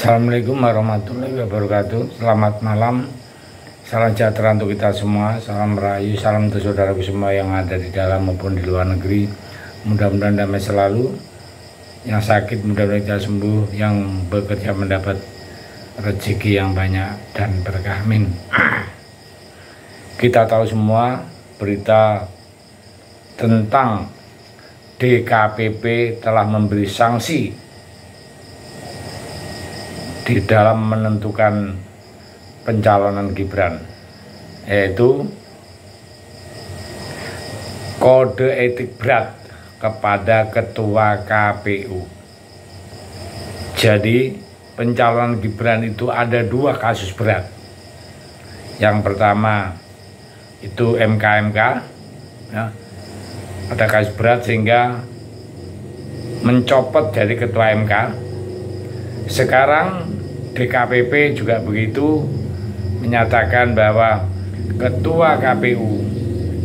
Assalamualaikum warahmatullahi wabarakatuh. Selamat malam, salam sejahtera untuk kita semua. Salam rahayu, salam untuk saudaraku semua yang ada di dalam maupun di luar negeri. Mudah-mudahan damai selalu. Yang sakit mudah-mudahan kita sembuh, yang bekerja mendapat rezeki yang banyak dan berkah. Amin. Kita tahu semua berita tentang DKPP telah memberi sanksi di dalam menentukan pencalonan Gibran, yaitu kode etik berat kepada ketua KPU. Jadi pencalonan Gibran itu ada dua kasus berat. Yang pertama itu MK, ya, ada kasus berat sehingga mencopot dari ketua MK. Sekarang DKPP juga begitu, menyatakan bahwa ketua KPU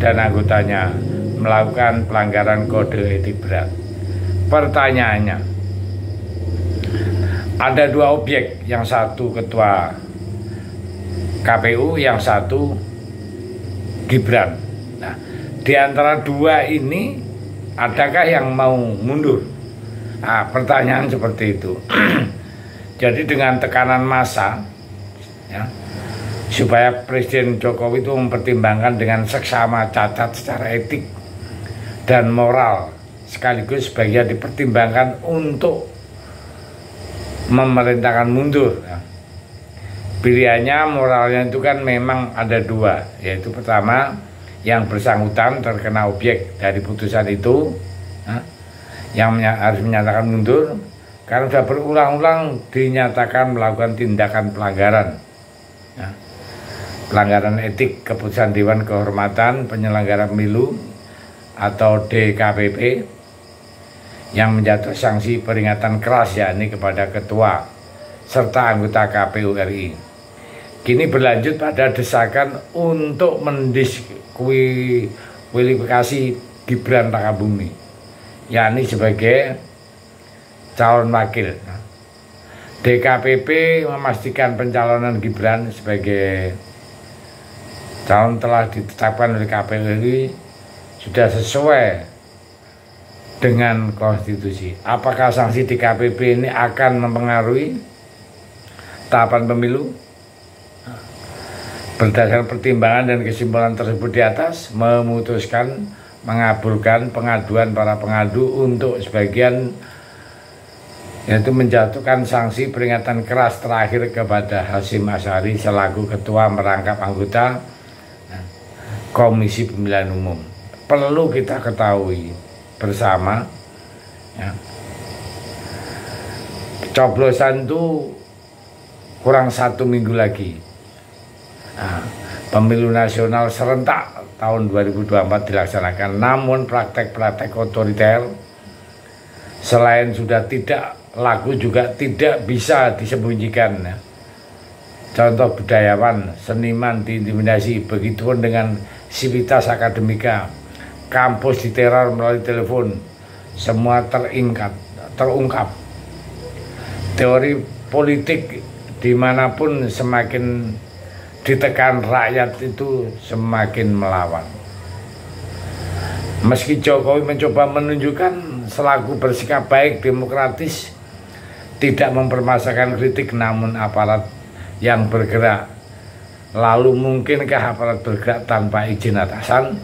dan anggotanya melakukan pelanggaran kode etik berat. Pertanyaannya, ada dua objek, yang satu ketua KPU, yang satu Gibran. Nah, di antara dua ini adakah yang mau mundur? Nah, pertanyaan seperti itu. Jadi dengan tekanan massa, ya, supaya Presiden Jokowi itu mempertimbangkan dengan seksama cacat secara etik dan moral, sekaligus sebagian dipertimbangkan untuk memerintahkan mundur. Ya. Pilihannya moralnya itu kan memang ada dua, yaitu pertama yang bersangkutan terkena objek dari putusan itu, ya, yang harus menyatakan mundur karena sudah berulang-ulang dinyatakan melakukan tindakan pelanggaran, ya, pelanggaran etik keputusan Dewan Kehormatan Penyelenggara Pemilu atau DKPP yang menjatuh sanksi peringatan keras, yakni kepada ketua serta anggota KPU RI. Kini berlanjut pada desakan untuk mendiskualifikasi Gibran Rakabumi, yakni sebagai calon wakil. DKPP memastikan pencalonan Gibran sebagai calon telah ditetapkan oleh KPU RI sudah sesuai dengan konstitusi. Apakah sanksi DKPP ini akan mempengaruhi tahapan pemilu? Berdasarkan pertimbangan dan kesimpulan tersebut di atas, memutuskan mengabulkan pengaduan para pengadu untuk sebagian, yaitu menjatuhkan sanksi peringatan keras terakhir kepada Hasyim Asyari selaku ketua merangkap anggota Komisi Pemilihan Umum. Perlu kita ketahui bersama, ya, coblosan itu kurang 1 minggu lagi. Nah, pemilu nasional serentak tahun 2024 dilaksanakan, namun praktek-praktek otoriter selain sudah tidak laku juga tidak bisa disembunyikan. Ya. Contoh budayawan, seniman diintimidasi, begitupun dengan sivitas akademika, kampus diteror melalui telepon, semua terungkap. Teori politik dimanapun semakin ditekan rakyat itu semakin melawan. Meski Jokowi mencoba menunjukkan selaku bersikap baik demokratis, tidak mempermasalahkan kritik, namun aparat yang bergerak, lalu mungkinkah aparat bergerak tanpa izin atasan?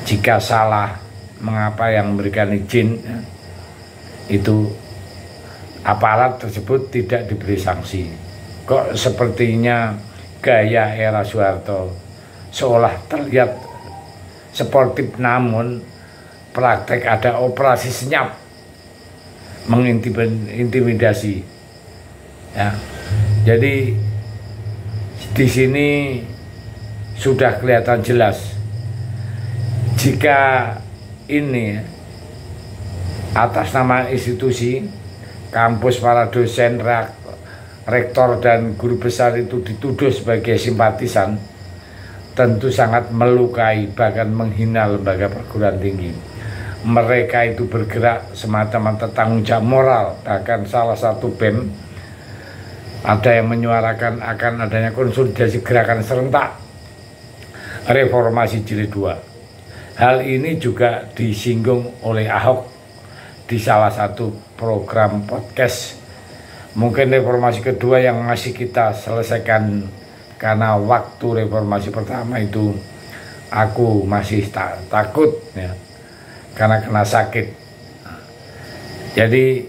Jika salah, mengapa yang memberikan izin itu aparat tersebut tidak diberi sanksi? Kok sepertinya gaya era Soeharto, seolah terlihat sportif namun praktek ada operasi senyap mengintimidasi. Ya. Jadi di sini sudah kelihatan jelas jika ini atas nama institusi, kampus, para dosen, rektor dan guru besar itu dituduh sebagai simpatisan, tentu sangat melukai bahkan menghina lembaga perguruan tinggi. Mereka itu bergerak semata-mata tanggung jawab moral, bahkan salah satu BEM Ada yang menyuarakan akan adanya konsolidasi gerakan serentak reformasi jilid 2. Hal ini juga disinggung oleh Ahok di salah satu program podcast. Mungkin reformasi kedua yang masih kita selesaikan, karena waktu reformasi pertama itu aku masih takut ya, karena kena sakit. Jadi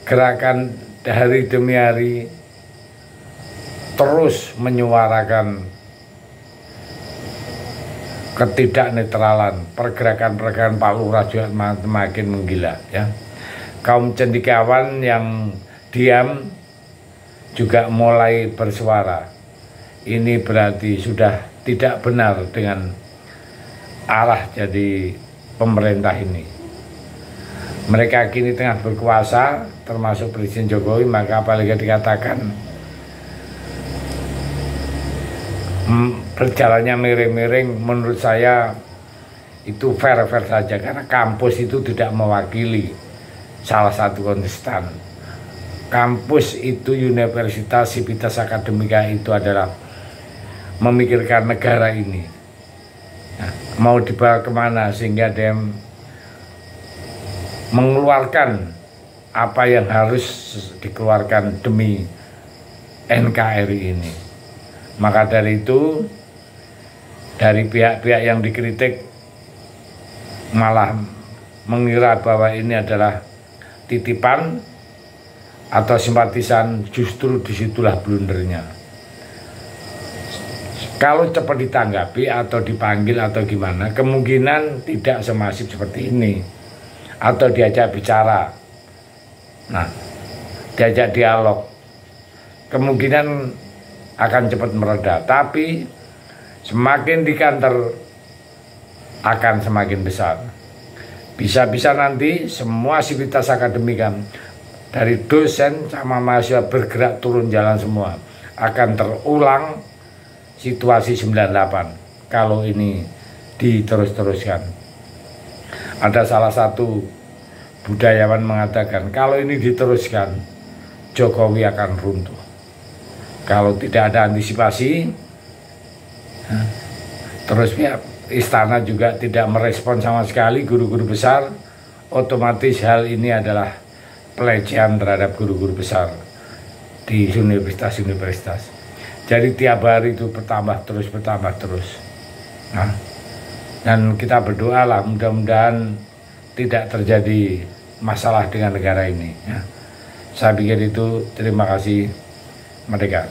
gerakan hari demi hari terus menyuarakan ketidaknetralan. Pergerakan-pergerakan Pak Lurah juga makin menggila ya. Kaum cendekiawan yang diam juga mulai bersuara. Ini berarti sudah tidak benar dengan arah jadi pemerintah ini. Mereka kini tengah berkuasa, termasuk Presiden Jokowi, maka apalagi dikatakan berjalannya miring-miring, menurut saya itu fair-fair saja, karena kampus itu tidak mewakili salah satu kontestan. Kampus itu, universitas, sivitas akademika itu adalah memikirkan negara ini. Nah, mau dibawa kemana sehingga dia mengeluarkan apa yang harus dikeluarkan demi NKRI ini. Maka dari itu, dari pihak-pihak yang dikritik malah mengira bahwa ini adalah titipan atau simpatisan, justru disitulah blundernya. Kalau cepat ditanggapi atau dipanggil atau gimana, kemungkinan tidak semasif seperti ini. Atau diajak bicara, nah, diajak dialog, kemungkinan akan cepat mereda. Tapi semakin dikanter akan semakin besar. Bisa-bisa nanti semua sivitas akademika dari dosen sama mahasiswa bergerak turun jalan semua. Akan terulang situasi 98 kalau ini diterus-teruskan. Ada salah satu budayawan mengatakan kalau ini diteruskan Jokowi akan runtuh. Kalau tidak ada antisipasi, terus pihak istana juga tidak merespon sama sekali guru-guru besar, otomatis hal ini adalah pelecehan terhadap guru-guru besar di universitas-universitas. Jadi tiap hari itu bertambah terus. Nah, dan kita berdoalah mudah-mudahan tidak terjadi masalah dengan negara ini ya. Saya pikir itu. Terima kasih. Merdeka.